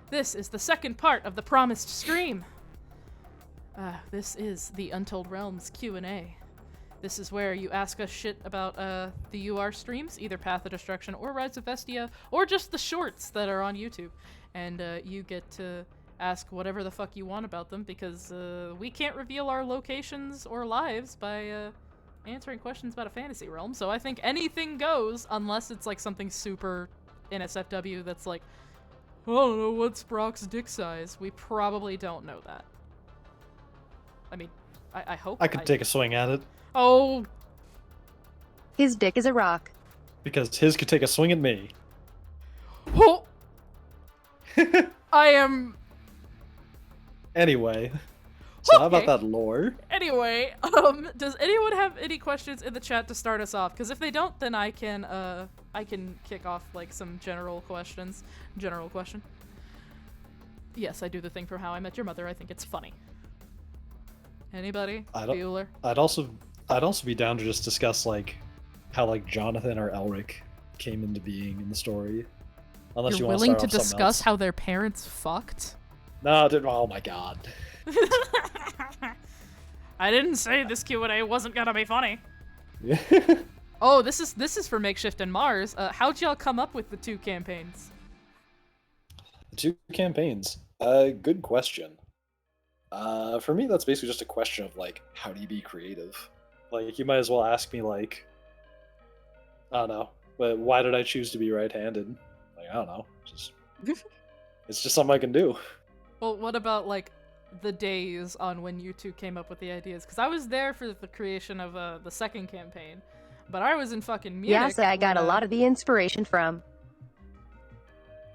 This is the second part of the promised stream. This is the Untold Realms Q&A. This is where you ask us shit about the UR streams, either Path of Destruction or Rise of Vestia, or just the shorts that are on YouTube. And you get to ask whatever the fuck you want about them, because we can't reveal our locations or lives by answering questions about a fantasy realm. So I think anything goes, unless it's like something super NSFW that's like, I don't know, what's Brock's dick size? We probably don't know that. I mean, I hope I could take a swing at it. Oh! His dick is a rock. Because his could take a swing at me. Oh! I am... Anyway. So how about that lore? Anyway, does anyone have any questions in the chat to start us off? Because if they don't, then I can kick off, like, some general questions. General question. Yes, I do the thing from How I Met Your Mother. I think it's funny. Anybody? Bueller? I'd also be down to just discuss, like, how, like, Jonathan or Elric came into being in the story. Unless You're you willing want to start off discuss how their parents fucked? No, oh my god. I didn't say this Q&A wasn't gonna be funny. Yeah. Oh, this is for Makeshift and Mars. How'd y'all come up with the 2 campaigns? The 2 campaigns. Good question. For me, that's basically just a question of, like, how do you be creative? Like, you might as well ask me, like, I don't know, but why did I choose to be right-handed? Like, I don't know. It's just something I can do. Well, what about, like, the days on when you 2 came up with the ideas? Because I was there for the creation of the second campaign, but I was in fucking Munich. Yeah, so I got a lot of the inspiration from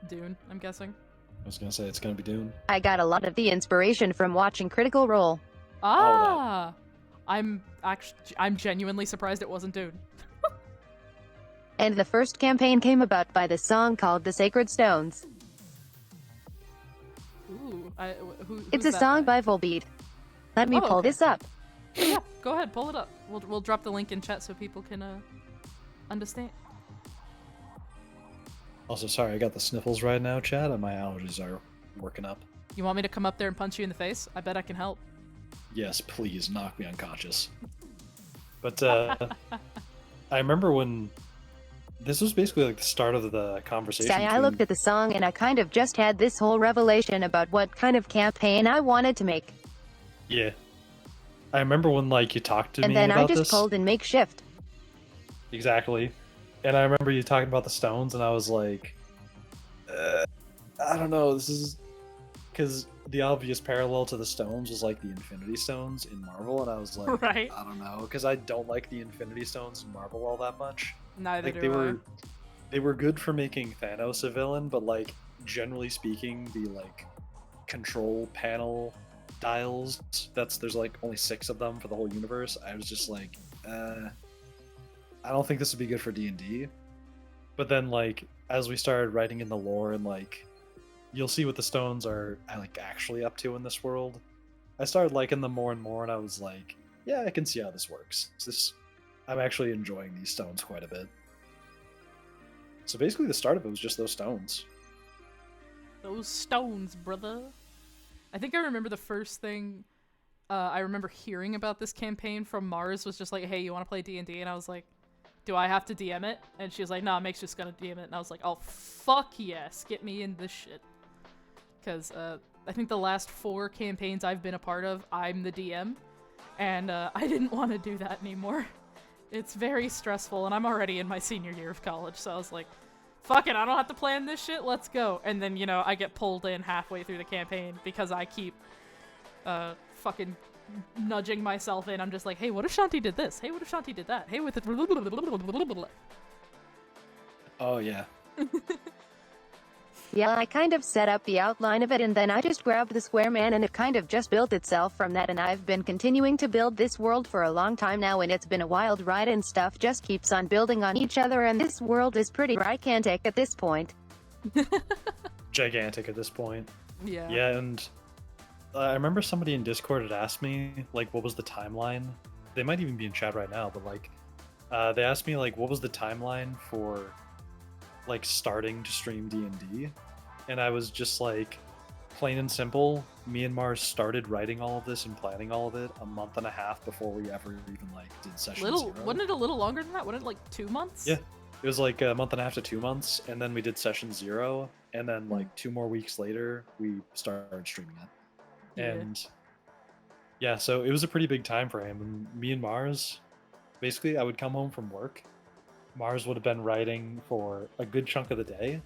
Dune, I'm guessing. I was gonna say it's gonna be Dune. I got a lot of the inspiration from watching Critical Role. Ah! I'm genuinely surprised it wasn't Dune. And the first campaign came about by the song called The Sacred Stones. Ooh, It's a song by Volbeat. Let me pull this up. Yeah, go ahead, pull it up. We'll drop the link in chat so people can understand. Also, sorry, I got the sniffles right now, Chad, and my allergies are working up. You want me to come up there and punch you in the face? I bet I can help. Yes, please, knock me unconscious. But, I remember when... This was basically like the start of the conversation. See, I looked at the song and I kind of just had this whole revelation about what kind of campaign I wanted to make. Yeah. I remember when, like, you talked to me And about then I this. just pulled in Makeshift. Exactly. And I remember you talking about the stones, and I was like, I don't know, this is... Because the obvious parallel to the stones was, like, the Infinity Stones in Marvel, and I was like, right. I don't know, because I don't like the Infinity Stones in Marvel all that much. Neither like, do they were good for making Thanos a villain, but, like, generally speaking, the, like, control panel dials, there's, like, only 6 of them for the whole universe. I was just like, I don't think this would be good for D&D. But then, like, as we started writing in the lore and, like, you'll see what the stones are, like, actually up to in this world, I started liking them more and more, and I was like, yeah, I can see how this works. I'm actually enjoying these stones quite a bit. So basically the start of it was just those stones. Those stones, brother. I think I remember the first thing I remember hearing about this campaign from Mars was just like, hey, you want to play D&D? And I was like, do I have to DM it? And she was like, nah, Make's just gonna DM it. And I was like, oh, fuck yes, get me in this shit. Because I think the last 4 campaigns I've been a part of, I'm the DM. And I didn't want to do that anymore. It's very stressful, and I'm already in my senior year of college, so I was like, fuck it, I don't have to plan this shit, let's go. And then, you know, I get pulled in halfway through the campaign because I keep fucking nudging myself in. I'm just like, hey, what if Shanti did this? Hey, what if Shanti did that? Hey, with it. Oh, yeah. Yeah, I kind of set up the outline of it and then I just grabbed the square man and it kind of just built itself from that, and I've been continuing to build this world for a long time now and it's been a wild ride and stuff just keeps on building on each other and this world is pretty gigantic at this point. Gigantic at this point. Yeah. Yeah, and I remember somebody in Discord had asked me, like, what was the timeline? They might even be in chat right now, but, like, they asked me, like, what was the timeline for, like, starting to stream D&D? and I was just like, plain and simple, me and Mars started writing all of this and planning all of it a month and a half before we ever even like did session zero. Wasn't it a little longer than that? Wasn't it like 2 months? Yeah, it was like a month and a half to 2 months, and then we did session zero, and then like 2 more weeks later we started streaming it. Yeah. And yeah, so it was a pretty big time for him. And me and Mars, basically, I would come home from work. Mars would have been writing for a good chunk of the day,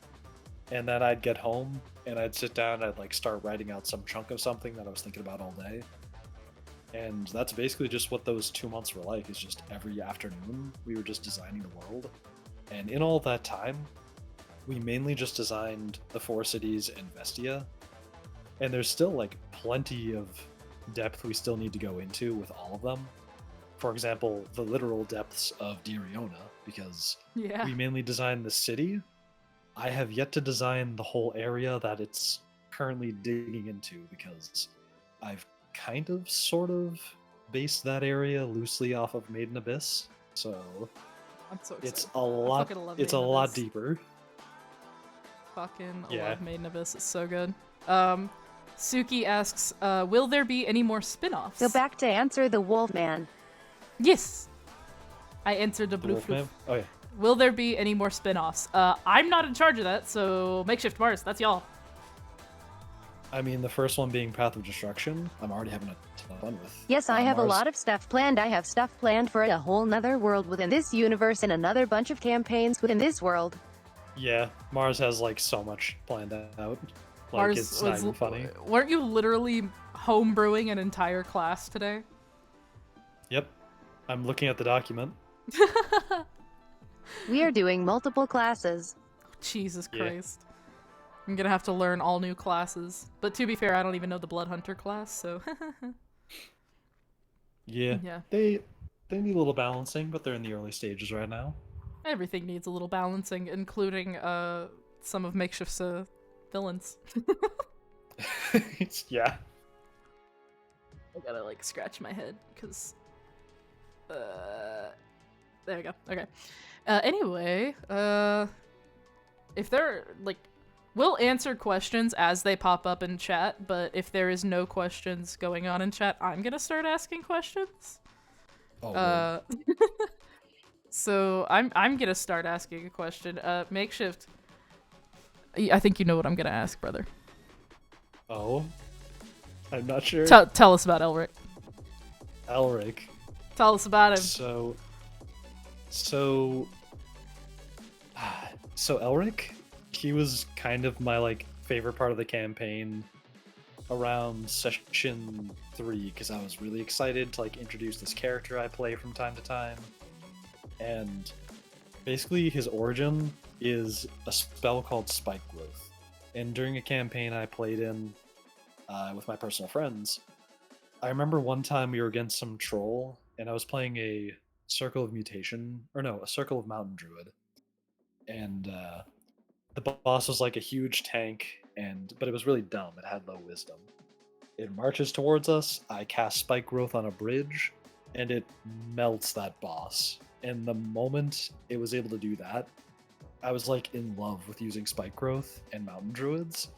and then I'd get home and I'd sit down. I'd like start writing out some chunk of something that I was thinking about all day. And that's basically just what those 2 months were like. Is just every afternoon we were just designing the world, and in all that time, we mainly just designed the 4 cities and Vestia. And there's still like plenty of depth we still need to go into with all of them. For example, the literal depths of Diriona, because Yeah. we mainly designed the city. I have yet to design the whole area that it's currently digging into, because I've kind of sort of based that area loosely off of Maiden Abyss. So I'm so excited. it's a lot fucking love it's a Maiden lot Abyss. deeper. Fucking Yeah. love Maiden Abyss. It's so good. Suki asks, will there be any more spin-offs? Go back to answer the Wolfman. Yes. I answered the The blue Wolfman? floof. Oh yeah. Will there be any more spin-offs? I'm not in charge of that, so Makeshift Mars, that's y'all. I mean, the first one being Path of Destruction, I'm already having a ton of fun with. Yes, I have a Mars. lot of stuff planned. I have stuff planned for a whole nother world within this universe and another bunch of campaigns within this world. Yeah, Mars has like so much planned out. Like Mars it's not even funny. Weren't you literally homebrewing an entire class today? Yep. I'm looking at the document. We are doing multiple classes. Jesus Yeah. Christ. I'm gonna have to learn all new classes. But to be fair, I don't even know the Blood Hunter class, so Yeah. yeah. They need a little balancing, but they're in the early stages right now. Everything needs a little balancing, including some of Makeshift's villains. Yeah. I gotta like scratch my head because there we go. Okay. Anyway, if there like, we'll answer questions as they pop up in chat, but if there is no questions going on in chat, I'm gonna start asking questions. Oh, So I'm gonna start asking a question. Makeshift, I think you know what I'm gonna ask, brother. oh. I'm not sure. Tell us about Elric. Elric. Tell us about him. So Elric, he was kind of my like favorite part of the campaign around session 3, because I was really excited to like introduce this character I play from time to time. And basically his origin is a spell called Spike Growth. And during a campaign I played in with my personal friends, I remember one time we were against some troll, and I was playing a Circle of Mutation, or no, a Circle of Mountain Druid. And the boss was like a huge tank, but it was really dumb. It had low wisdom. It marches towards us. I cast Spike Growth on a bridge, and it melts that boss. And the moment it was able to do that, I was like in love with using Spike Growth and Mountain Druids.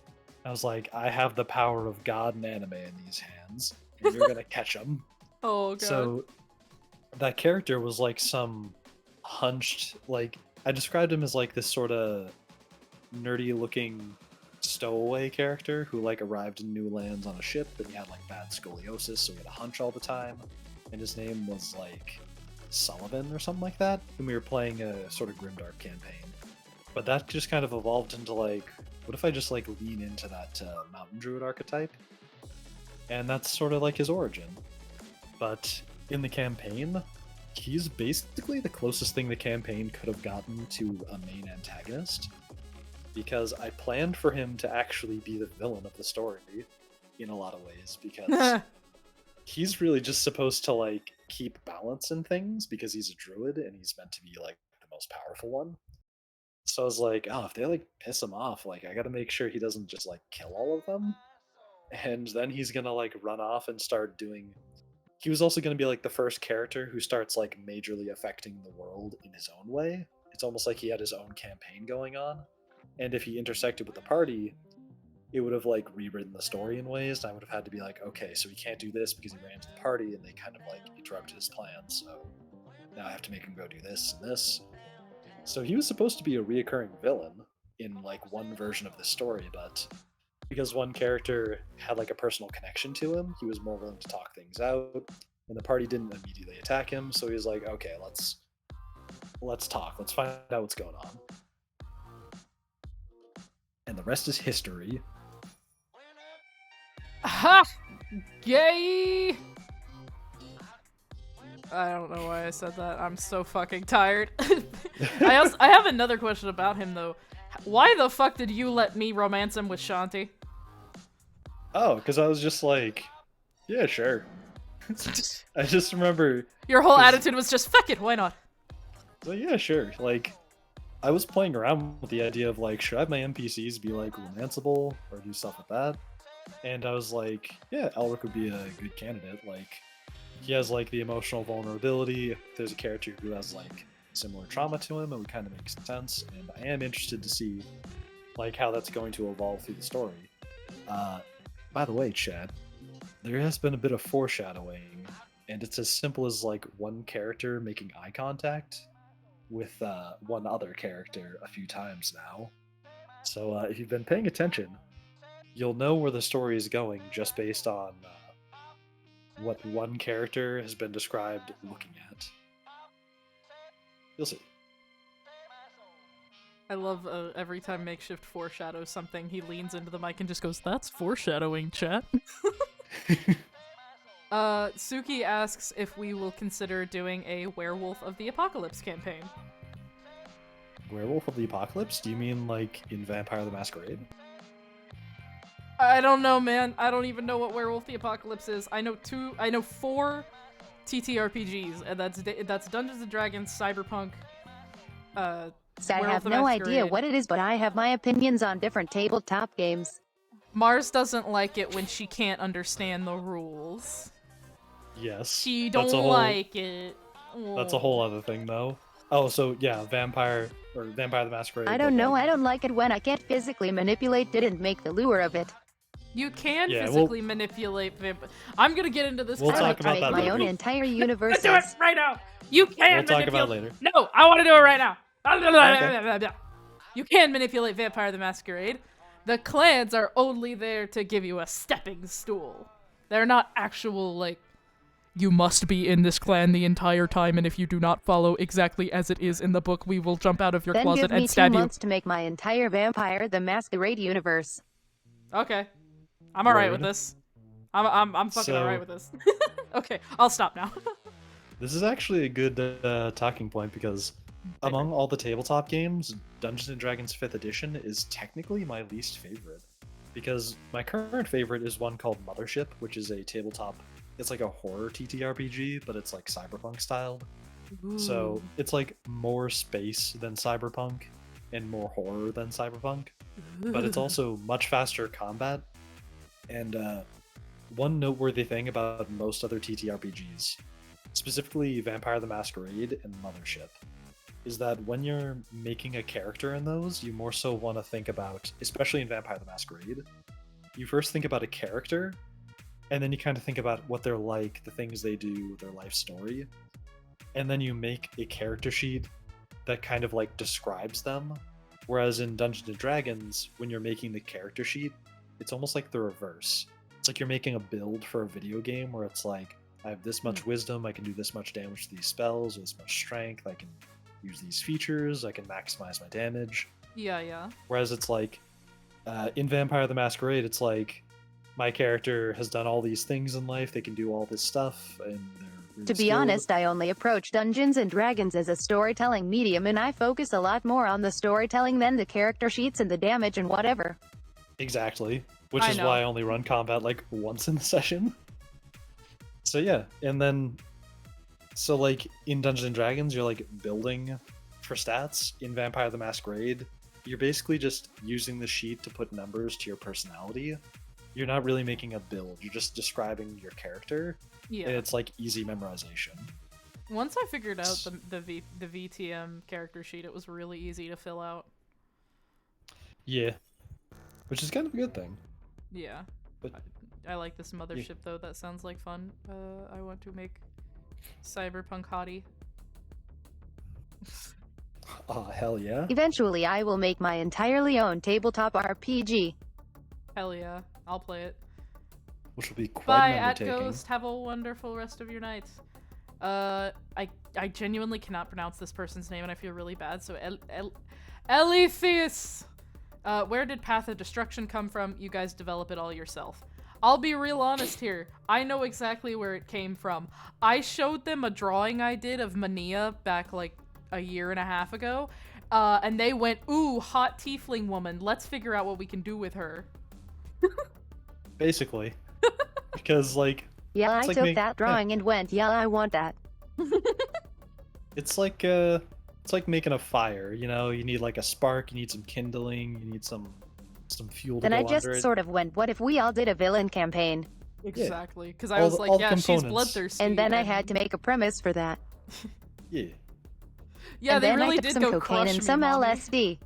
I was like, I have the power of God and anime in these hands, and you're gonna catch them. Oh god. So that character was like some hunched, like I described him as like this sort of nerdy looking stowaway character who like arrived in new lands on a ship, and he had like bad scoliosis, so he had a hunch all the time. And his name was like Sullivan or something like that, and we were playing a sort of grimdark campaign. But that just kind of evolved into like, what if I just like lean into that mountain druid archetype? And that's sort of like his origin. But in the campaign, he's basically the closest thing the campaign could have gotten to a main antagonist, because I planned for him to actually be the villain of the story in a lot of ways, because he's really just supposed to like keep balance in things because he's a druid and he's meant to be like the most powerful one. So I was like, oh, if they like piss him off, like I gotta make sure he doesn't just like kill all of them. And then he's gonna like run off and start doing. He was also gonna be like the first character who starts like majorly affecting the world in his own way. It's almost like he had his own campaign going on. And if he intersected with the party, it would have like rewritten the story in ways, and I would have had to be like, okay, so he can't do this because he ran into the party and they kind of like interrupted his plan. So now I have to make him go do this and this. So he was supposed to be a reoccurring villain in like one version of the story, but because one character had like a personal connection to him, he was more willing to talk things out, and the party didn't immediately attack him. So he was like, okay, let's talk, let's find out what's going on, and the rest is history. Ha! Gay! I don't know why I said that. I'm so fucking tired. I have another question about him though. Why the fuck did you let me romance him with Shanti? Oh, because I was just like, yeah, sure. I just remember Your whole 'cause- attitude was just fuck it, why not? so yeah, sure. Like, I was playing around with the idea of like, should I have my NPCs be like romanceable or do stuff with that? And I was like, yeah, Elric would be a good candidate. Like, he has like the emotional vulnerability. If there's a character who has like similar trauma to him, it would kind of make sense. And I am interested to see like how that's going to evolve through the story. By the way, Chad, there has been a bit of foreshadowing, and it's as simple as like one character making eye contact with one other character a few times now. So if you've been paying attention, you'll know where the story is going just based on what one character has been described looking at. You'll see. I love every time Makeshift foreshadows something, he leans into the mic and just goes, "That's foreshadowing, chat." Suki asks if we will consider doing a Werewolf of the Apocalypse campaign. Werewolf of the Apocalypse? Do you mean like in Vampire the Masquerade? I don't know, man. I don't even know what Werewolf the Apocalypse is. I know 4 TTRPGs, and that's Dungeons and Dragons, Cyberpunk, So I Werewolf have the no idea Masquerade. what it is, but I have my opinions on different tabletop games. Mars doesn't like it when she can't understand the rules. Yes. She That's don't a whole, like it. That's a whole other thing, though. Oh, so yeah, Vampire the Masquerade. I but, don't know, like, I don't like it when I can't physically manipulate, didn't make the lure of it. You can Yeah, physically manipulate I'm gonna get into this. We'll I talk like to about make that my later. own entire universe. Do it right now. You can We'll talk manipulate. about it later. No, I want to do it right now. Okay. You can manipulate Vampire the Masquerade. The clans are only there to give you a stepping stool. They're not actual, like, you must be in this clan the entire time, and if you do not follow exactly as it is in the book, we will jump out of your Then closet give me and 2 stab you. months to make my entire Vampire the Masquerade universe. Okay. I'm alright with Word. this. I'm fucking So- alright with this. Okay, I'll stop now. This is actually a good talking point because among all the tabletop games, Dungeons and Dragons 5th Edition is technically my least favorite. Because my current favorite is one called Mothership, which is a tabletop. It's like a horror TTRPG, but it's like cyberpunk styled. So it's like more space than cyberpunk and more horror than cyberpunk. But it's also much faster combat. And one noteworthy thing about most other TTRPGs, specifically Vampire the Masquerade and Mothership, is that when you're making a character in those, you more so want to think about, especially in Vampire the Masquerade, you first think about a character, and then you kind of think about what they're like, the things they do, their life story, and then you make a character sheet that kind of like describes them. Whereas in Dungeons and Dragons, when you're making the character sheet, it's almost like the reverse. It's like you're making a build for a video game where it's like, I have this much wisdom, I can do this much damage to these spells, this much strength, I can use these features, I can maximize my damage. Yeah. Whereas it's like, in Vampire the Masquerade, it's like, my character has done all these things in life, they can do all this stuff, and they're really To be skilled. honest, I only approach Dungeons and Dragons as a storytelling medium, and I focus a lot more on the storytelling than the character sheets and the damage and whatever. Exactly. Which I is know. why I only run combat like once in the session. So yeah, and then so like in Dungeons and Dragons, you're like building for stats. In Vampire the Masquerade, you're basically just using the sheet to put numbers to your personality. You're not really making a build, you're just describing your character, Yeah. and it's like easy memorization. Once I figured out the VTM character sheet, it was really easy to fill out. Yeah. which is kind of a good thing. Yeah. But I like this mothership though. That sounds like fun. I want to make cyberpunk hottie. oh hell yeah! Eventually, I will make my entirely own tabletop RPG. Hell yeah. I'll play it. Which will be quite Bye, an at undertaking. Ghost. Have a wonderful rest of your night. I genuinely cannot pronounce this person's name and I feel really bad. So Eletheus! Where did Path of Destruction come from? You guys develop it all yourself. I'll be real honest here. I know exactly where it came from. I showed them a drawing I did of Mania back like a year and a half ago. And they went, ooh, hot tiefling woman. Let's figure out what we can do with her. Basically. Because, like... Yeah, I like took me- that drawing and went, yeah, I want that. It's like making a fire, you know? You need, like, a spark, you need some kindling, you need some fuel to Then go I just under it. sort of went, what if we all did a villain campaign? Exactly. Because I All was the- like, all the yeah, she's components. bloodthirsty. And then I had to make a premise for that. Yeah. Yeah, and they then really I took did some go cocaine crush and me, some mommy. LSD.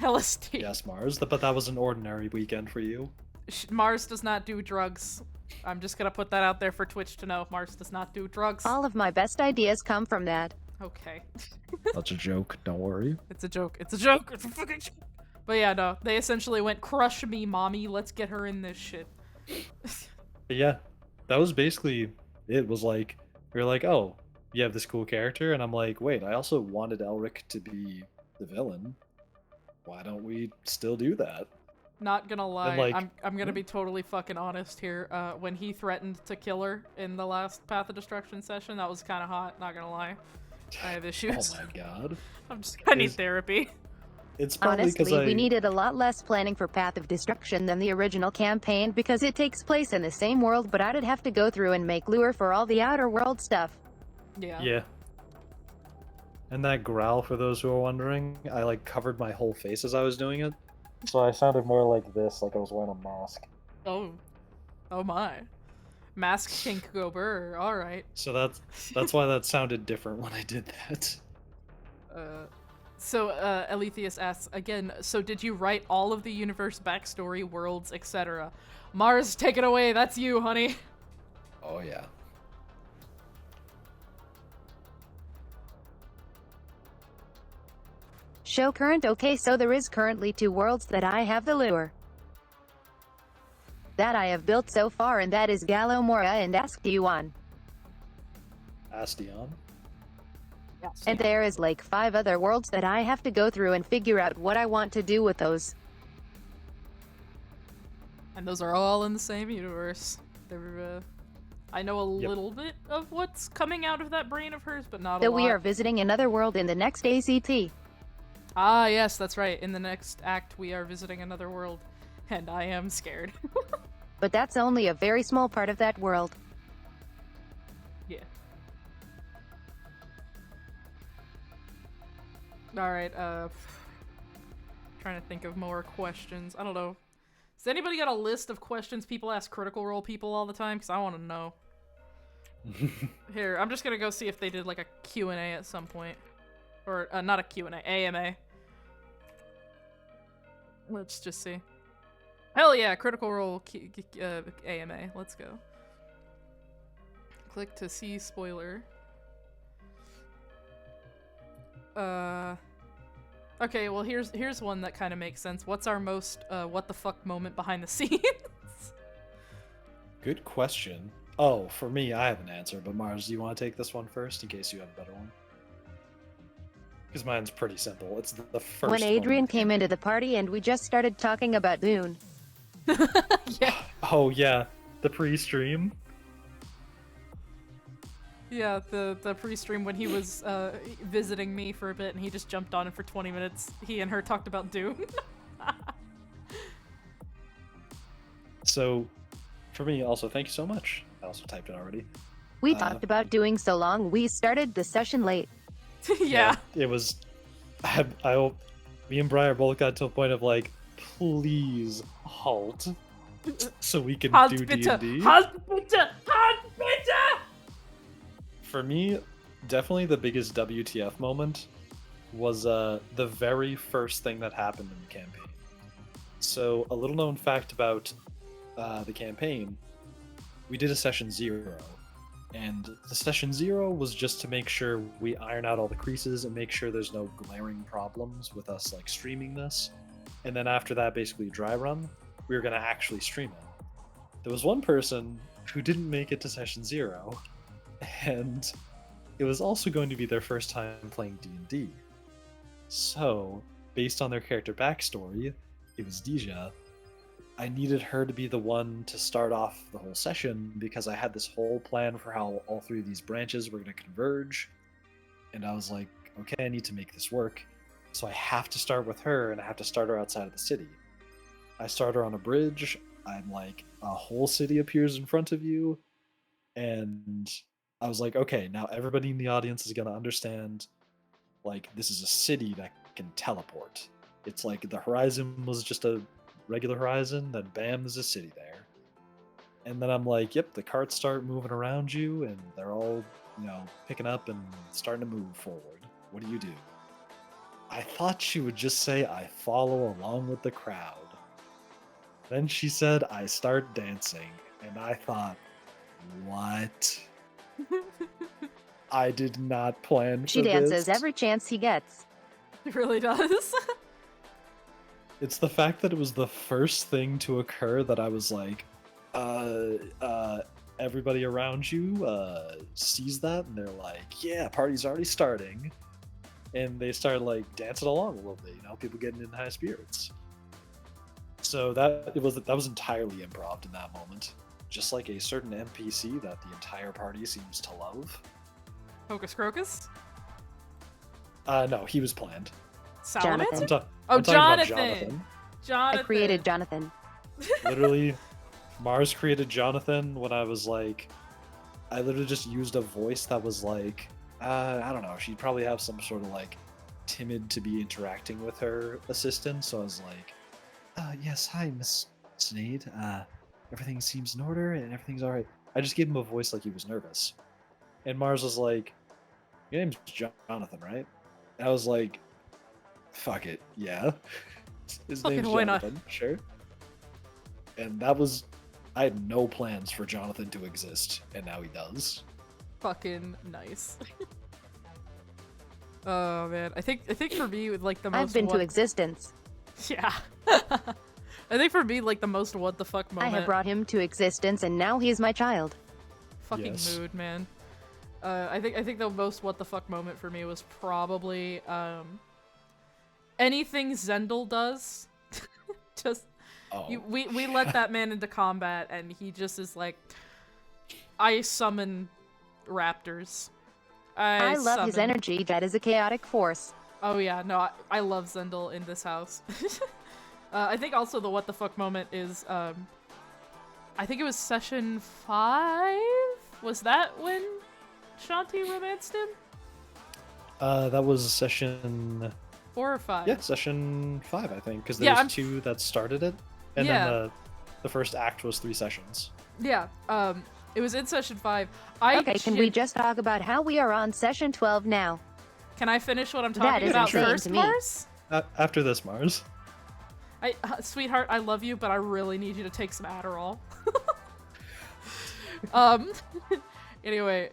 LSD. Yes, Mars. But that was an ordinary weekend for you. Mars does not do drugs. I'm just gonna put that out there for Twitch to know. Mars does not do drugs. All of my best ideas come from that. Okay. That's a joke. Don't worry. It's a joke. It's a joke. It's a fucking joke. But yeah, no. They essentially went, crush me, mommy. Let's get her in this shit. But yeah, that was basically it. Was like, we were like, oh, you have this cool character, and I'm like, wait, I also wanted Elric to be the villain. Why don't we still do that? Not gonna lie, like- I'm gonna be totally fucking honest here. When he threatened to kill her in the last Path of Destruction session, that was kind of hot. Not gonna lie, I have issues. Oh my god. I need Is- therapy. It's probably because Honestly, I we needed a lot less planning for Path of Destruction than the original campaign because it takes place in the same world, but I'd have to go through and make lure for all the outer world stuff. Yeah. yeah. And that growl, for those who are wondering, I like covered my whole face as I was doing it, so I sounded more like this, like I was wearing a mask. Oh. Oh my. Mask kink go burr. All right. So that's why that sounded different when I did that. So, Eletheus asks again, so did you write all of the universe backstory, worlds, etc.? Mars, take it away. That's you, honey. Oh yeah. Show current. Okay, so there is currently 2 worlds that I have the lure that I have built so far, and that is Galamora and Asctuon. Astion. And there is like 5 other worlds that I have to go through and figure out what I want to do with those. And those are all in the same universe. I know a Yep. little bit of what's coming out of that brain of hers, but not a So lot. we are visiting another world in the next ACT. Ah, yes, that's right. In the next act, we are visiting another world. And I am scared. But that's only a very small part of that world. Yeah. Alright, trying to think of more questions. I don't know. Has anybody got a list of questions people ask Critical Role people all the time? Because I want to know. Here, I'm just gonna go see if they did like a Q&A at some point. Or, not a Q&A, AMA. Let's just see. Hell yeah, Critical Role AMA. Let's go. Click to see spoiler. Okay, well here's one that kind of makes sense. What's our most what the fuck moment behind the scenes? Good question. Oh, for me, I have an answer, but Mars, do you want to take this one first in case you have a better one? Because mine's pretty simple. It's the first When Adrian moment. came into the party and we just started talking about Dune. Yeah. Oh yeah, the pre-stream. Yeah, the pre-stream when he was visiting me for a bit and he just jumped on and for 20 minutes he and her talked about Dune. So, for me, also, thank you so much. I also typed it already. We talked about doing so long, we started the session late. Yeah. It was. Me and Briar both got to a point of like, please halt, so we can Halt do bitte! D&D. Halt bitte! Halt bitte! For me, definitely the biggest WTF moment was the very first thing that happened in the campaign. So, a little known fact about the campaign, we did a session 0. And the session 0 was just to make sure we iron out all the creases and make sure there's no glaring problems with us like streaming this. And then after that, basically dry run, we were going to actually stream it. There was one person who didn't make it to session 0, and it was also going to be their first time playing D&D. So, based on their character backstory, it was Deja. I needed her to be the one to start off the whole session because I had this whole plan for how all 3 of these branches were going to converge. And I was like, okay, I need to make this work. So I have to start with her, and I have to start her outside of the city. I start her on a bridge. I'm like, a whole city appears in front of you. And I was like, okay, now everybody in the audience is going to understand, like, this is a city that can teleport. It's like the horizon was just a regular horizon, then bam, there's a city there. And then I'm like, yep, the carts start moving around you, and they're all, picking up and starting to move forward. What do you do? I thought she would just say, I follow along with the crowd. Then she said, I start dancing. And I thought, what? I did not plan for She dances this. every chance he gets. It really does. It's the fact that it was the first thing to occur that I was like, everybody around you sees that, and they're like, yeah, party's already starting. And they start like dancing along a little bit, people getting in high spirits. So that was entirely improv in that moment. Just like a certain NPC that the entire party seems to love. Hocus Crocus? No, he was planned. Salamancer? Jonathan. I'm talking about Jonathan! I created Jonathan. Literally, Mars created Jonathan when I was like, I literally just used a voice that was like, I don't know, she'd probably have some sort of like timid to be interacting with her assistant, so I was like, yes, hi, Miss Sneed. Everything seems in order and everything's alright. I just gave him a voice like he was nervous. And Mars was like, your name's Jonathan, right? And I was like, fuck it, yeah. His Fucking name's why not? Jonathan, sure. And that was, I had no plans for Jonathan to exist, and now he does. Fucking nice. Oh man, I think for me with like the most I've been to existence. Yeah. I think for me like the most what the fuck I moment. have brought him to existence, and now he is my child. Fucking Yes. mood, man. I think the most what the fuck moment for me was probably anything Zendel does. Just Oh. we let that man into combat, and he just is like, I summon raptors. I love his summon- energy. That is a chaotic force. Oh yeah, no, I love Zendel in this house. I think also the what the fuck moment is, I think it was session 5? Was that when Shanti romanced him? That was session 4 or 5? Yeah, session 5, I think, because Yeah, there's I'm- 2 that started it, and Yeah. then the first act was 3 sessions. Yeah, it was in session 5. Okay, can we just talk about how we are on session 12 now? Can I finish what I'm That talking is about insane first, to me. Mars? After this, Mars. Sweetheart, I love you, but I really need you to take some Adderall. Anyway,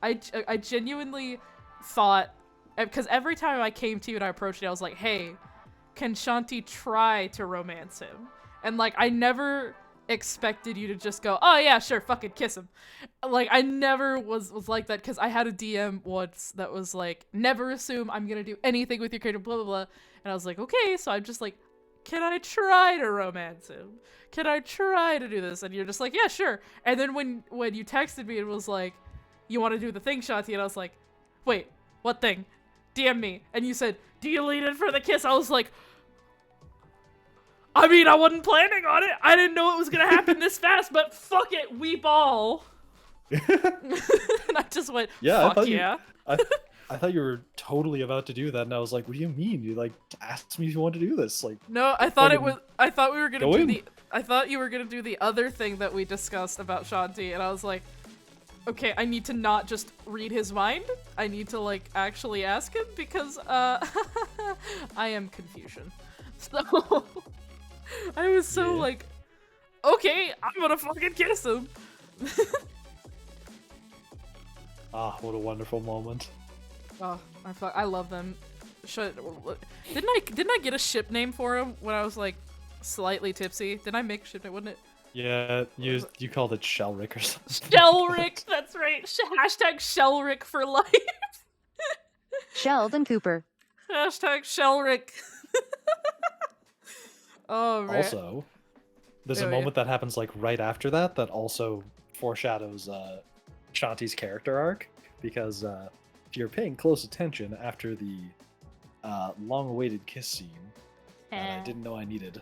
I genuinely thought, because every time I came to you and I approached you, I was like, hey, can Shanti try to romance him? And like, I never expected you to just go, oh yeah, sure, fucking kiss him. Like, I never was like that, because I had a DM once that was like, never assume I'm gonna do anything with your character, blah blah blah. And I was like, okay, so I'm just like, can I try to romance him? Can I try to do this? And you're just like, yeah, sure. And then when you texted me, it was like, you want to do the thing, Shanti? And I was like, wait, what thing? DM me. And you said, do you lean in for the kiss? I was like, I mean, I wasn't planning on it. I didn't know it was going to happen this fast, but fuck it, we ball. And I just went, Yeah, fuck yeah. I thought you were totally about to do that, and I was like, what do you mean? You like asked me if you want to do this? Like, No, I thought fucking I thought we were gonna go do in. I thought you were gonna do the other thing that we discussed about Shanti, and I was like, okay, I need to not just read his mind. I need to like actually ask him, because I am confusion. So I was so Yeah. like, okay, I'm gonna fucking kiss him. Ah, what a wonderful moment. Oh, I love them. Didn't I get a ship name for him when I was like slightly tipsy? Did I make a ship name? Wouldn't it? Yeah, you called it Shelrick or something. Shellrick. That's right. Hashtag Shellrick for life. Sheldon Cooper. Hashtag Shellrick. Oh man. Also, there's a Oh, yeah. moment that happens like right after that that also foreshadows Shanti's character arc, because if you're paying close attention after the long-awaited kiss scene that I didn't know I needed,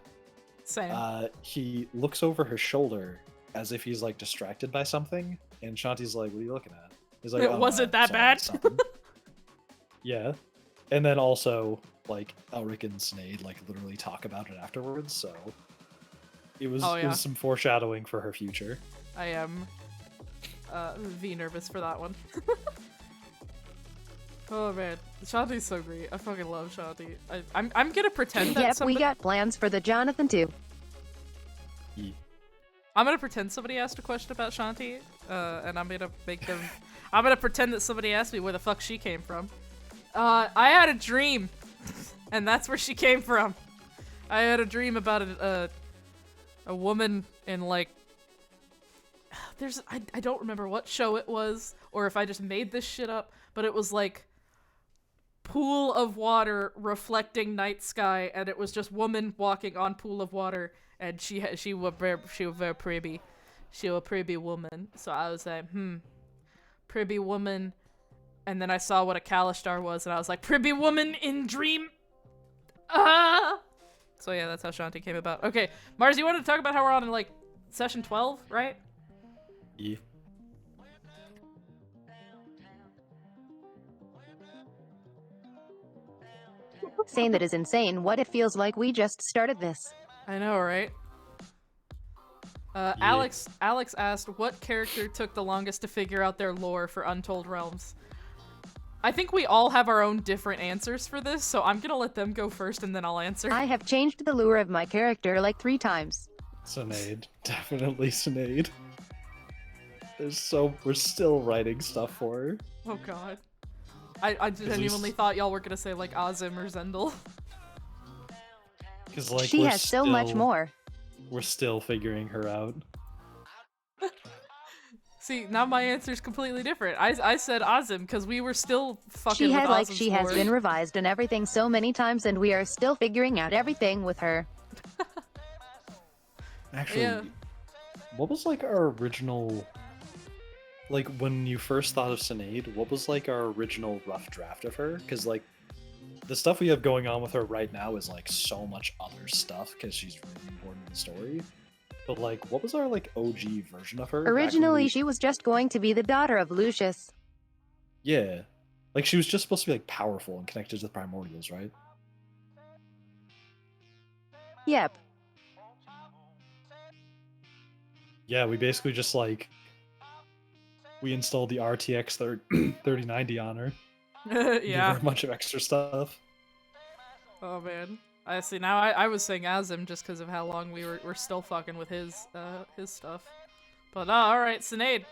Same. he looks over her shoulder as if he's like distracted by something, and Shanti's like, "What are you looking at?" He's like, Was it that sorry, bad?" something." Yeah, and then also like Elric and Sinead like literally talk about it afterwards, so it was Oh, it yeah. was some foreshadowing for her future. I am V nervous for that one. Oh man, Shanti's so great. I fucking love Shanti. I'm gonna pretend that Yep, somebody. we got plans for the Jonathan too. Ye- I'm gonna pretend somebody asked a question about Shanti, and I'm gonna make them. I'm gonna pretend that somebody asked me where the fuck she came from. I had a dream, and that's where she came from. I had a dream about a woman in like. I don't remember what show it was, or if I just made this shit up, but it was like pool of water reflecting night sky, and it was just woman walking on pool of water, and she was very pretty. She was a pretty woman. So I was like, pretty woman, and then I saw what a Kalishtar was, and I was like, pretty woman in dream. Ah. So yeah, that's how Shanti came about. Okay, Mars, you wanted to talk about how we're on like session 12, right? ye- Saying that is insane. What it feels like we just started this. I know, right? Alex asked what character took the longest to figure out their lore for Untold Realms. I think we all have our own different answers for this, so I'm gonna let them go first and then I'll answer. I have changed the lure of my character like 3 times. Sinead, definitely Sinead. We're still writing stuff for her. Oh god. I genuinely thought y'all were gonna say like Azim or Zendel. Because like She we're has so much still- more. We're still figuring her out. See, now my answer's completely different. I said Azim because we were still fucking She with had like Azim's she has lore. been revised and everything so many times, and we are still figuring out everything with her. Actually, Yeah. what was like our original, like when you first thought of Sinead, what was like our original rough draft of her? Because like the stuff we have going on with her right now is like so much other stuff because she's really important in the story. But like, what was our like OG version of her? back when Originally, we- she was just going to be the daughter of Lucius. Yeah, like she was just supposed to be like powerful and connected to the primordials, right? Yep. Yeah, we basically just like we installed the RTX 3090 on her. Gave Yeah. her a bunch of extra stuff. Oh man. I see. Now I was saying Azim just because of how long we're still fucking with his stuff. But all right, Sinead.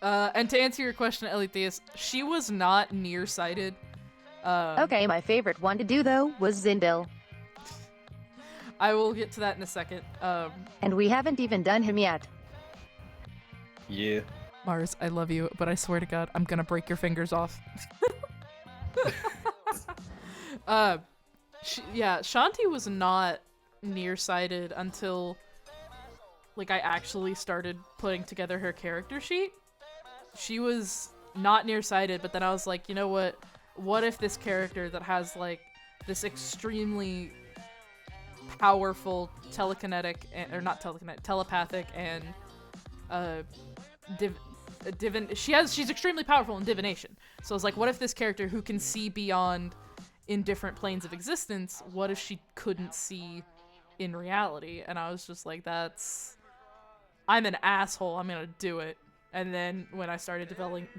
And to answer your question, Elithias, she was not nearsighted. Okay, my favorite one to do though was Zindel. I will get to that in a second. And we haven't even done him yet. Yeah. Mars, I love you, but I swear to God, I'm gonna break your fingers off. Shanti was not nearsighted until like I actually started putting together her character sheet. She was not nearsighted, but then I was like, you know what? What if this character that has like this extremely powerful telepathic and she's extremely powerful in divination. So I was like, what if this character who can see beyond in different planes of existence, what if she couldn't see in reality? And I was just like, I'm an asshole, I'm gonna do it. And then when I started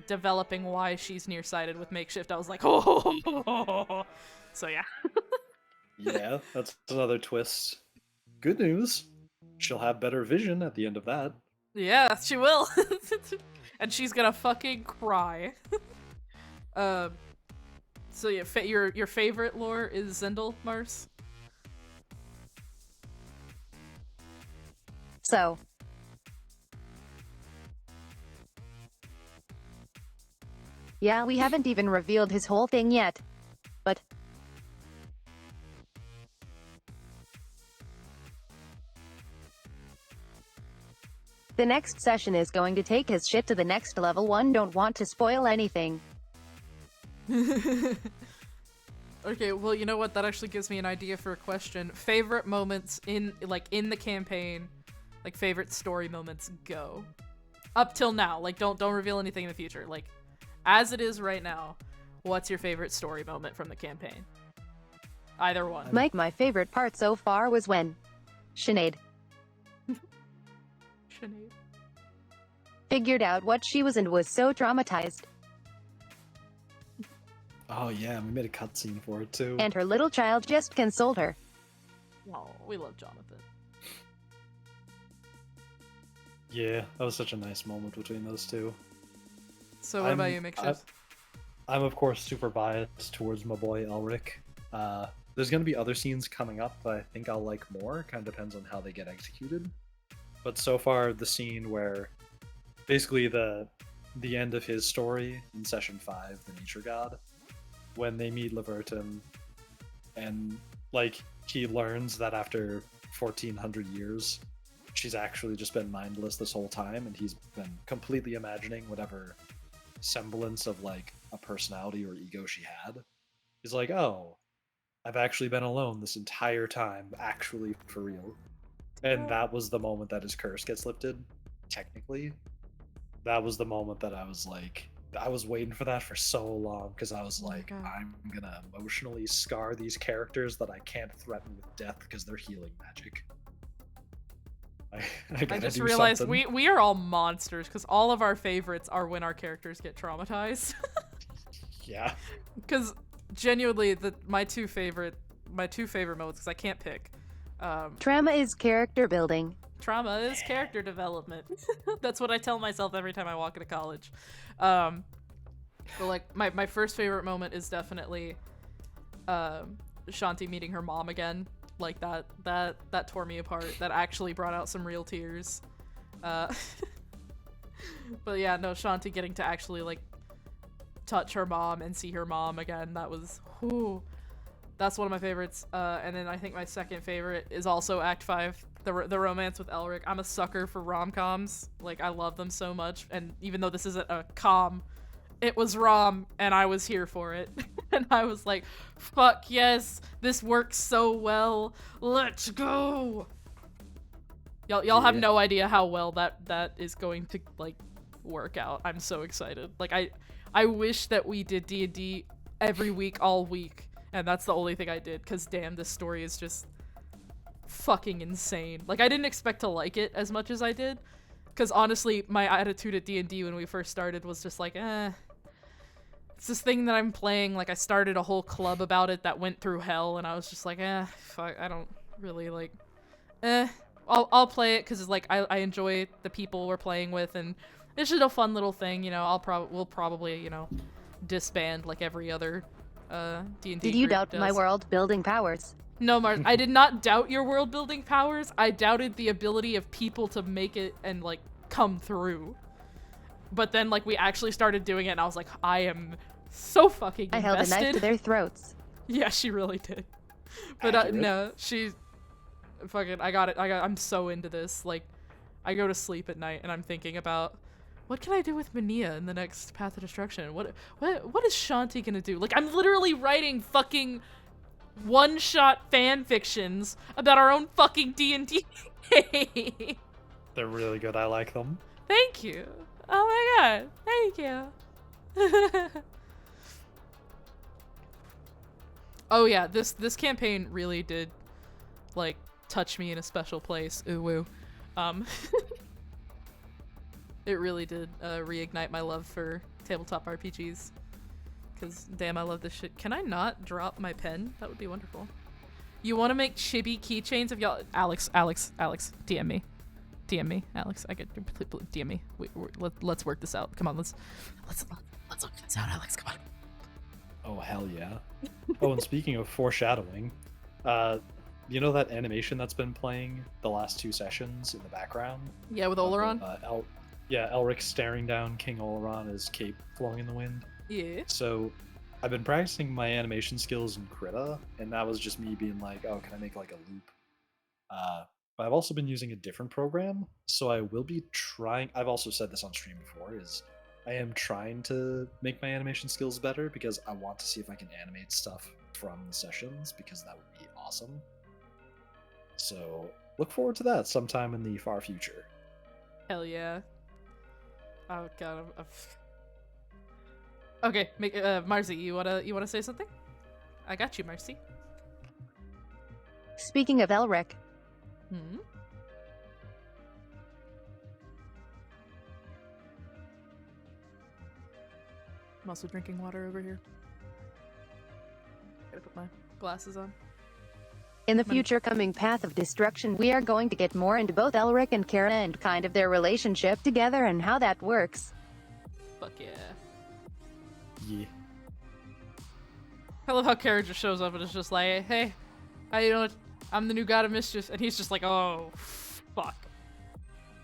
developing why she's nearsighted with makeshift, I was like, oh. So yeah. Yeah, that's another twist. Good news. She'll have better vision at the end of that. Yeah, she will. And she's gonna fucking cry. Um, so yeah, your favorite lore is Zendel, Mars? So, yeah, we haven't even revealed his whole thing yet. But the next session is going to take his shit to the next level. One don't want to spoil anything. Okay, well, you know what? That actually gives me an idea for a question. Favorite moments in the campaign, like favorite story moments, go. Up till now, like don't reveal anything in the future. Like as it is right now, what's your favorite story moment from the campaign? Either one. Mike, my favorite part so far was when Sinead Sinead. figured out what she was and was so traumatized, Oh yeah, we made a cutscene for it too. and her little child just consoled her. Oh, we love Jonathan. Yeah, that was such a nice moment between those two. So what about you, Makeshift? I'm of course super biased towards my boy Elric. There's gonna be other scenes coming up that I think I'll like more. Kind of depends on how they get executed. But so far, the scene where basically the end of his story in session 5, the Nature God, when they meet Laverton, and like he learns that after 1400 years, she's actually just been mindless this whole time, and he's been completely imagining whatever semblance of like a personality or ego she had. He's like, oh, I've actually been alone this entire time, actually for real. And that was the moment that his curse gets lifted, technically. That was the moment that I was like, I was waiting for that for so long, because I was Oh my like, God. I'm gonna emotionally scar these characters that I can't threaten with death because they're healing magic. I gotta just do realized something. we are all monsters because all of our favorites are when our characters get traumatized. Yeah. Because genuinely, my two favorite moments, because I can't pick. Trauma is character building. Trauma is character development. That's what I tell myself every time I walk into college. But like my first favorite moment is definitely Shanti meeting her mom again. Like that tore me apart. That actually brought out some real tears. But yeah, no, Shanti getting to actually like touch her mom and see her mom again. That was that's one of my favorites. And then I think my second favorite is also Act 5, the romance with Elric. I'm a sucker for rom-coms. Like, I love them so much. And even though this isn't a com, it was rom, and I was here for it. And I was like, fuck yes, this works so well. Let's go. Y'all have Yeah. no idea how well that is going to like work out. I'm so excited. Like I wish that we did D&D every week all week, and that's the only thing I did, cuz damn, this story is just fucking insane. Like I didn't expect to like it as much as I did, cuz honestly my attitude at D&D when we first started was just like, it's this thing that I'm playing. Like I started a whole club about it that went through hell, and I was just like, fuck, I don't really like I'll play it because like I enjoy the people we're playing with, and it's just a fun little thing, you know. We'll probably, you know, disband like every other D&D Did you group doubt does. my world building powers? No, Mars, I did not doubt your world building powers. I doubted the ability of people to make it and like come through. But then like we actually started doing it, and I was like, I am so fucking invested. I held a knife to their throats. Yeah, she really did. But Accurate. no, she fucking I'm so into this. Like I go to sleep at night and I'm thinking about what can I do with Mania in the next Path of Destruction? What is Shanti gonna do? Like I'm literally writing fucking one-shot fan fictions about our own fucking D&D game. They're really good. I like them. Thank you. Oh my god. Thank you. Oh yeah, this campaign really did like touch me in a special place. Ooh woo. It really did reignite my love for tabletop RPGs. Cause damn, I love this shit. Can I not drop my pen? That would be wonderful. You want to make chibi keychains of y'all? Alex, DM me. DM me, Alex. I get DM me. Let's work this out. Come on, let's work this out, Alex. Come on. Oh hell yeah! Oh, and speaking of foreshadowing, you know that animation that's been playing the last 2 sessions in the background? Yeah, with Oleron. Elric staring down King Oleron, his cape flowing in the wind. Yeah. So, I've been practicing my animation skills in Krita, and that was just me being like, oh, can I make like a loop? But I've also been using a different program, so I will be trying. I've also said this on stream before, is I am trying to make my animation skills better because I want to see if I can animate stuff from the sessions, because that would be awesome. So look forward to that sometime in the far future. Hell yeah. Oh god. Okay, Marcy, you wanna say something? I got you, Marcy. Speaking of Elric, Hmm. I'm also drinking water over here. Gotta put my glasses on. in the future coming Path of Destruction, we are going to get more into both Elric and Kara and kind of their relationship together and how that works. Fuck yeah. Yeah. I love how Kara just shows up and is just like, hey, how you doing? I'm the new god of mischief. And he's just like, oh, fuck.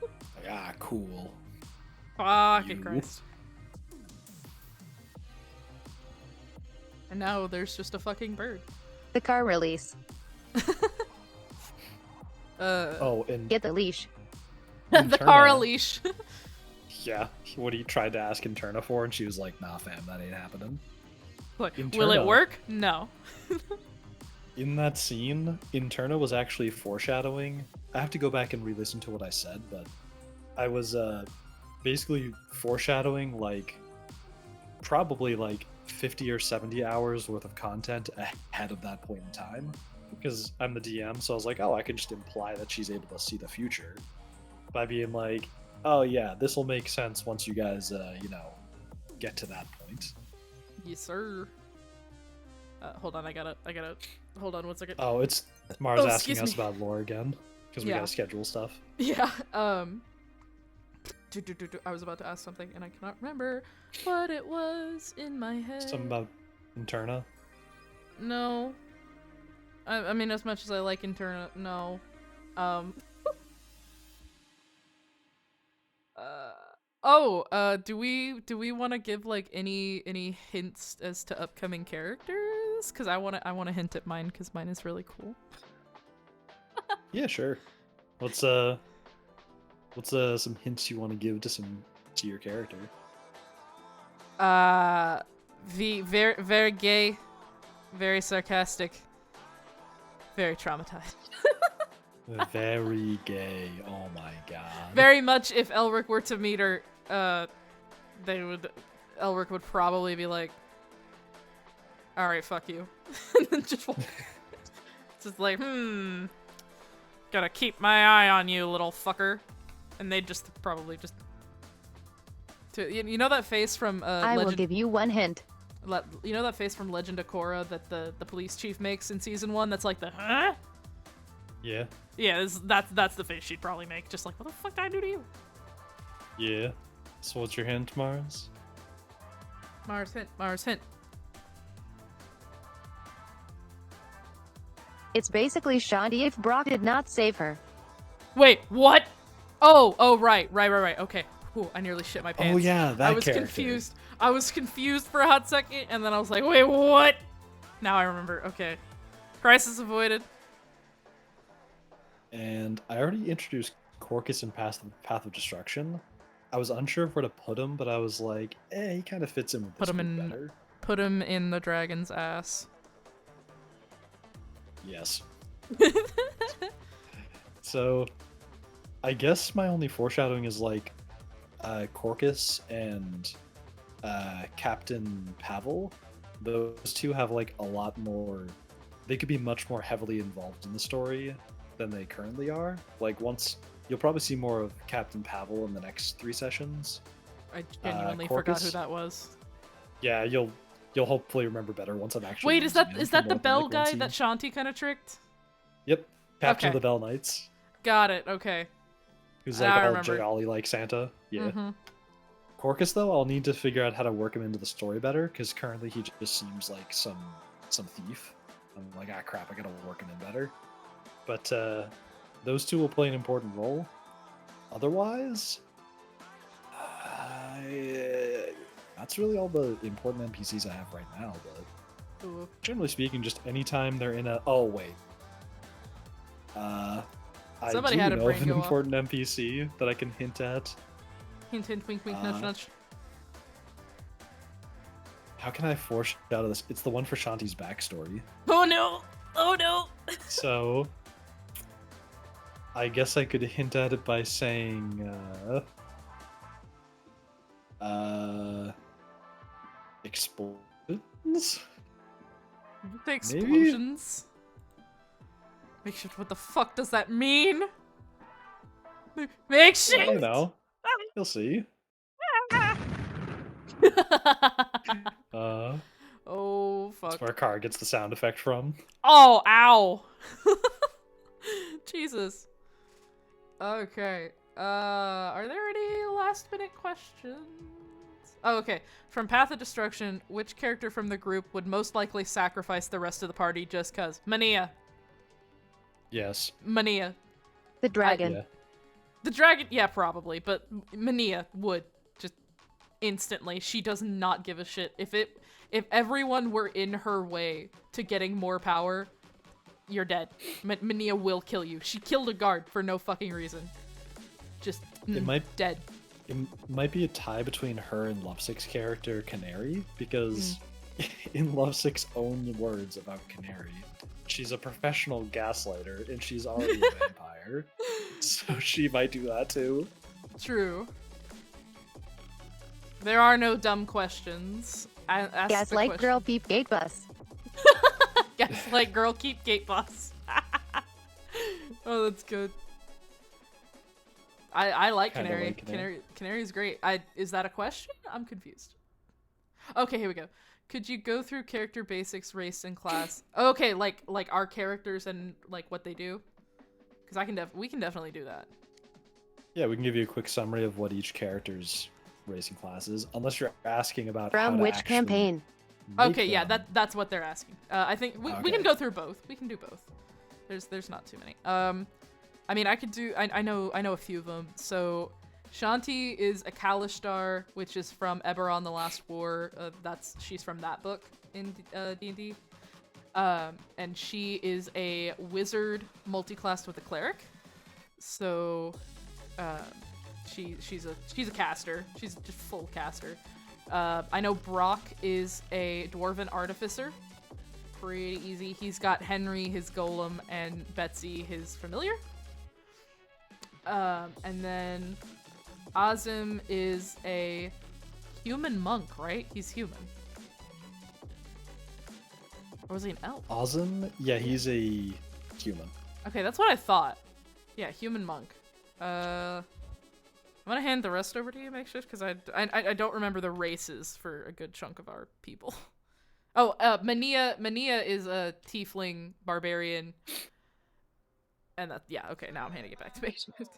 Like, ah, cool. Fucking Christ. And now there's just a fucking bird. The car release. Oh, and Get the leash. The Kara leash. yeah, what he tried to ask Interna for, and she was like, nah, fam, that ain't happening. Like, Interna, will it work? No. In that scene, Interna was actually foreshadowing. I have to go back and re-listen to what I said, but I was basically foreshadowing like probably like 50 or 70 hours worth of content ahead of that point in time, because I'm the DM, so I was like, oh, I could just imply that she's able to see the future by being like, oh yeah, this will make sense once you guys get to that point. Yes, sir. Hold on, I gotta hold on 1 second. Oh, it's Mars asking excuse us me. about lore again, because we Yeah. gotta schedule stuff. Yeah, I was about to ask something and I cannot remember what it was in my head. Something about Interna. No. I mean, as much as I like Interna, no. Do we want to give like any hints as to upcoming characters? Because I wanna hint at mine, because mine is really cool. Yeah, sure. What's some hints you want to give to your character? Very gay, very sarcastic, very traumatized. Very gay. Oh my god. Very much if Elric were to meet her, Elric would probably be like, alright, fuck you. And then just like, gotta keep my eye on you, little fucker. And they'd just probably just... You know that face from I will give you one hint. You know that face from Legend of Korra that the police chief makes in season 1? That's like the, huh? Yeah. Yeah, that's the face she'd probably make. Just like, what the fuck did I do to you? Yeah. So what's your hint, Mars? Mars hint. It's basically shoddy if Brock did not save her. Wait, what? Oh, right. Okay. Ooh, I nearly shit my pants. Oh yeah, that I was character. confused. I was confused for a hot second, and then I was like, wait, what? Now I remember. Okay. Crisis avoided. And I already introduced Corcus in Path of Destruction. I was unsure of where to put him, but I was like, he kind of fits in with this group better. Put him in the dragon's ass. Yes. So, I guess my only foreshadowing is like Corcus and Captain Pavel. Those two have like a lot more. They could be much more heavily involved in the story than they currently are. Like you'll probably see more of Captain Pavel in the next 3 sessions. I genuinely forgot who that was. Yeah, you'll hopefully remember better once I'm actually. Wait, is that the more than, Bell like, one guy scene. that Shanti kind of tricked? Yep, Captain Okay. of the Bell Knights, Got it. Okay. who's I like all remember. jolly like Santa. Yeah. Mm-hmm. Corcus though, I'll need to figure out how to work him into the story better because currently he just seems like some thief. I'm like, ah, crap, I gotta work him in better. But those two will play an important role. Otherwise, that's really all the important NPCs I have right now. But Ooh. generally speaking, just anytime they're in a. Oh wait. I Somebody do had a know brain of an go off. important NPC that I can hint at. Hint, hint, wink, wink, nudge, nudge. How can I foreshadow this? It's the one for Shanti's backstory. Oh no! Oh no! So, I guess I could hint at it by saying, explosions? The explosions. Make shift. What the fuck does that mean? Make shift. You know, you'll see. Oh That's fuck. where a car gets the sound effect from. Oh, ow. Jesus. Okay. Are there any last minute questions? Oh, okay. From Path of Destruction, which character from the group would most likely sacrifice the rest of the party just cause? Mania. Yes. Mania. The dragon. Yeah. The dragon, yeah, probably, but Mania would just instantly. She does not give a shit. If everyone were in her way to getting more power, you're dead. Mania will kill you. She killed a guard for no fucking reason. Just dead. It might be a tie between her and Lovesick's character Canary, because in Lovesick's own words about Canary, she's a professional gaslighter and she's already a vampire. So she might do that too. True. There are no dumb questions. Ask Gaslight girl peep gate bus. Gaslight girl keep gate boss. Oh, that's good. I like Kinda Canary. like Canary. Canary's great. Is that a question? I'm confused. Okay, here we go. Could you go through character basics, race, and class? Okay, like our characters and like what they do. Because we can definitely do that. Yeah, we can give you a quick summary of what each character's racing class is, unless you're asking about how From to which actually campaign? make Okay, yeah, them. that's what they're asking. I think we Okay. can go through both. We can do both. There's not too many. I mean, I could do. I know a few of them. So, Shanti is a Kalishtar, which is from Eberron: The Last War. She's from that book in D&D. And she is a wizard multi-classed with a cleric. So, she's a caster. She's just full caster. I know Brock is a dwarven artificer. Pretty easy. He's got Henry, his golem, and Betsy, his familiar. And then Azim is a human monk, right? He's human. Or was he an elf? Azim? Yeah, he's a human. Okay, that's what I thought. Yeah, human monk. I'm gonna hand the rest over to you, Makeshift, because I don't remember the races for a good chunk of our people. Oh, Mania is a tiefling barbarian. And okay, now I'm handing it back to Makeshift.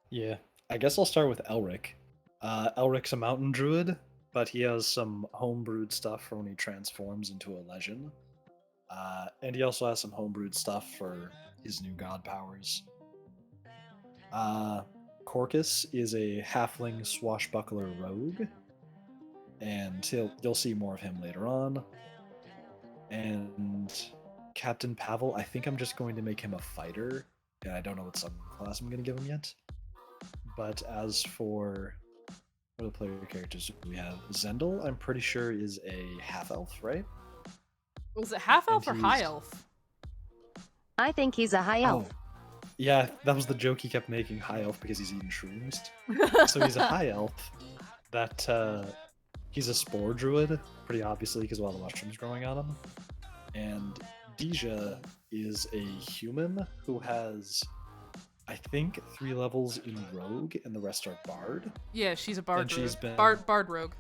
Yeah, I guess I'll start with Elric. Elric's a mountain druid, but he has some homebrewed stuff for when he transforms into a legend. And he also has some homebrewed stuff for his new god powers. Corcus is a halfling swashbuckler rogue, and you'll see more of him later on. And Captain Pavel, I think I'm just going to make him a fighter, and I don't know what subclass I'm going to give him yet. But as for what other player characters we have, Zendel, I'm pretty sure is a half-elf, right? Was it half elf or And high he's- elf? I think he's a high elf. Yeah, that was the joke he kept making, high elf, because he's eating shrooms. So he's a high elf that he's a spore druid, pretty obviously because of all the mushrooms growing on him. And Deja is a human who has, I think, 3 levels in rogue and the rest are bard. Yeah, she's a bard. And she's been- bard rogue.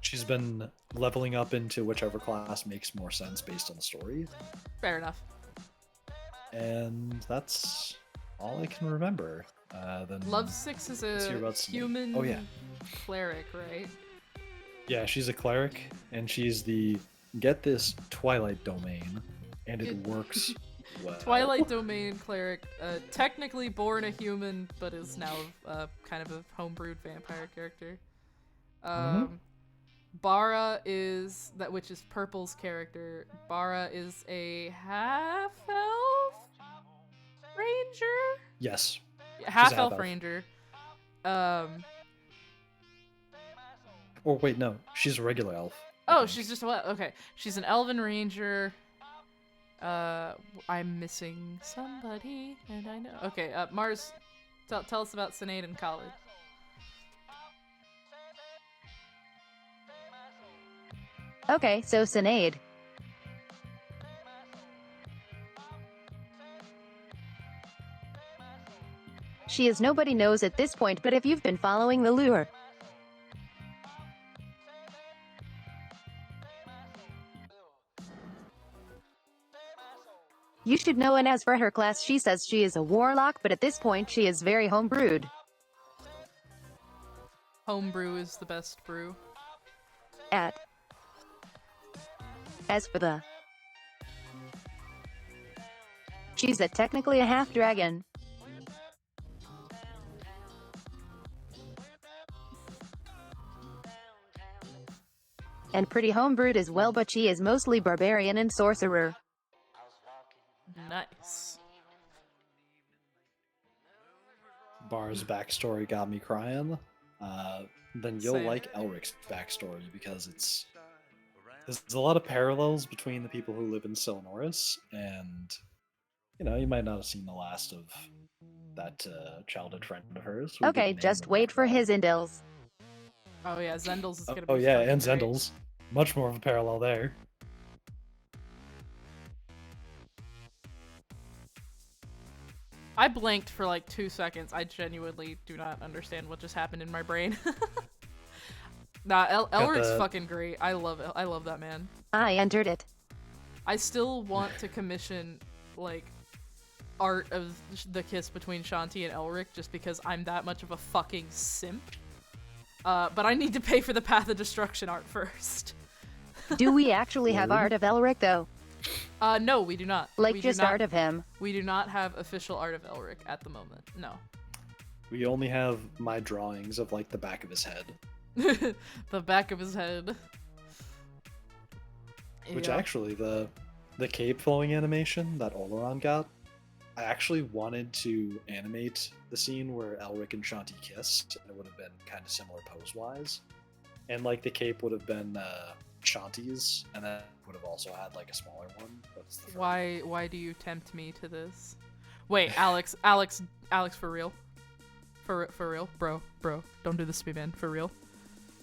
She's been leveling up into whichever class makes more sense based on the story. Fair enough. and that's all I can remember. Then Lovesix is let's hear a about Snape. human Oh yeah, cleric, right? yeah, she's a cleric, and she's the get this Twilight domain, and it works well. Twilight Domain cleric, technically born a human, but is now kind of a homebrewed vampire character. Bara is that, which is Purple's character. Bara is a half elf ranger. Yes, Half half elf elf. ranger. Or wait, no, she's a regular elf. Oh, she's just what? Okay, she's an elven ranger. I'm missing somebody, and I know. Okay, Mars, tell us about Sinead in college. Okay, so Sinead. She is nobody knows at this point, but if you've been following the lure, you should know. And as for her class, she says she is a warlock, but at this point she is very homebrewed. Homebrew is the best brew. As for the... she's technically a half-dragon. And pretty homebrewed as well, but she is mostly barbarian and sorcerer. Nice. Bar's backstory got me crying. Then you'll Same. like Elric's backstory because there's a lot of parallels between the people who live in Silnoris, and you might not have seen the last of that childhood friend of hers. We Okay, didn't name just them wait that for well. his indels. Oh yeah, Zendals is gonna be. Oh yeah, fucking and great. Zendals. Much more of a parallel there. I blanked for like 2 seconds. I genuinely do not understand what just happened in my brain. Nah, Elric's the- fucking great. I love it. I love that man. I entered it. I still want to commission like art of the kiss between Shanti and Elric just because I'm that much of a fucking simp. But I need to pay for the Path of Destruction art first. Do we actually have Word. art of Elric, though? No, we do not. Like, We do just not- art of him? We do not have official art of Elric at the moment. No. We only have my drawings of like the back of his head, The back of his head. which Yeah. actually the cape flowing animation that Oleron got, I actually wanted to animate the scene where Elric and Shanti kissed, and it would have been kind of similar pose-wise. And like the cape would have been Shanti's, and then would have also had like a smaller one. But it's the front. Why do you tempt me to this? Wait, Alex, for real? For real? Bro, don't do this to me, man. For real?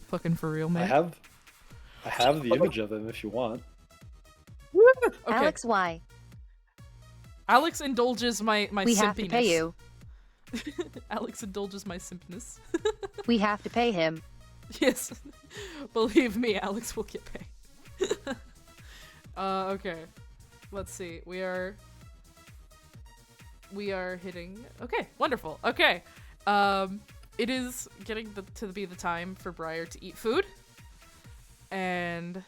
Fucking for real, man. I have the image of him if you want. Okay. Alex, why? Alex indulges my We simpiness. have to pay you. Alex indulges my simpness. We have to pay him. Yes. Believe me, Alex will get paid. Okay. Let's see. We are hitting. Okay, wonderful. Okay. It is getting to be the time for Briar to eat food. And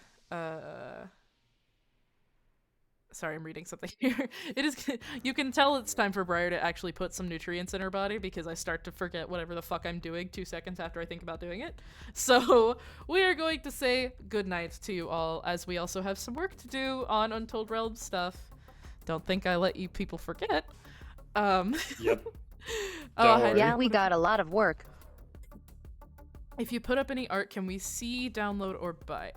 sorry, I'm reading something here. It is. You can tell it's time for Briar to actually put some nutrients in her body because I start to forget whatever the fuck I'm doing 2 seconds after I think about doing it. So we are going to say goodnight to you all, as we also have some work to do on Untold Realms stuff. Don't think I let you people forget. Yep. Oh, Don't hi- worry. Yeah, we got a lot of work. If you put up any art, can we see, download, or buy?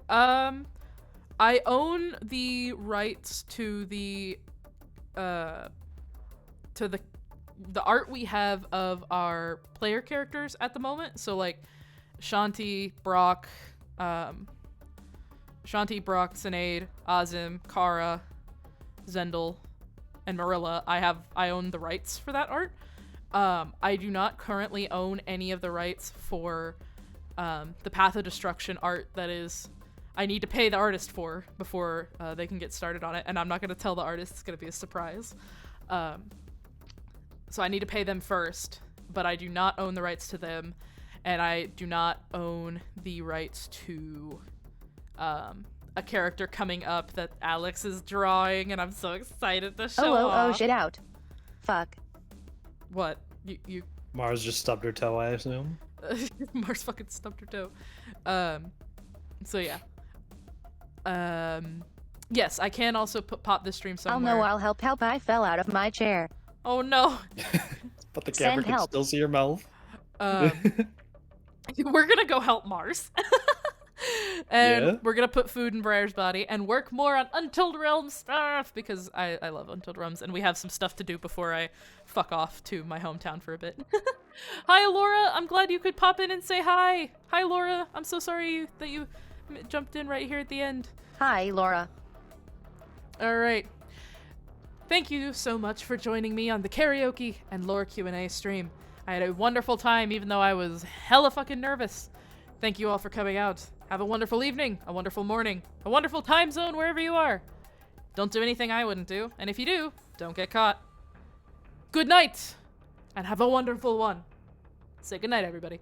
I own the rights to the art we have of our player characters at the moment. So like Shanti, Brock, Sinead, Azim, Kara, Zendel, and Marilla. I own the rights for that art. I do not currently own any of the rights for the Path of Destruction art that is I need to pay the artist for before they can get started on it, and I'm not going to tell the artist. It's going to be a surprise. So I need to pay them first, but I do not own the rights to them, and I do not own the rights to a character coming up that Alex is drawing, and I'm so excited to show off. Shit out. Fuck. What? You Mars just stubbed her toe, I assume. Mars fucking stubbed her toe. So yeah. Yes, I can also pop this stream somewhere. I'll help. I fell out of my chair. Oh no. But the Send camera can help. still see your mouth. We're gonna go help Mars. And we're gonna put food in Briar's body and work more on Untold Realms stuff because I love Untold Realms and we have some stuff to do before I fuck off to my hometown for a bit. Hi, Laura. I'm glad you could pop in and say hi. Hi, Laura. I'm so sorry that you jumped in right here at the end. Hi, Laura. All right. Thank you so much for joining me on the karaoke and lore Q&A stream. I had a wonderful time even though I was hella fucking nervous. Thank you all for coming out. Have a wonderful evening, a wonderful morning, a wonderful time zone wherever you are. Don't do anything I wouldn't do, and if you do, don't get caught. Good night, and have a wonderful one. Say good night, everybody.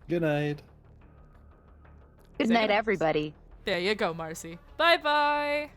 Good night. Good Say night, goodnight. everybody. There you go, Marcy. Bye-bye.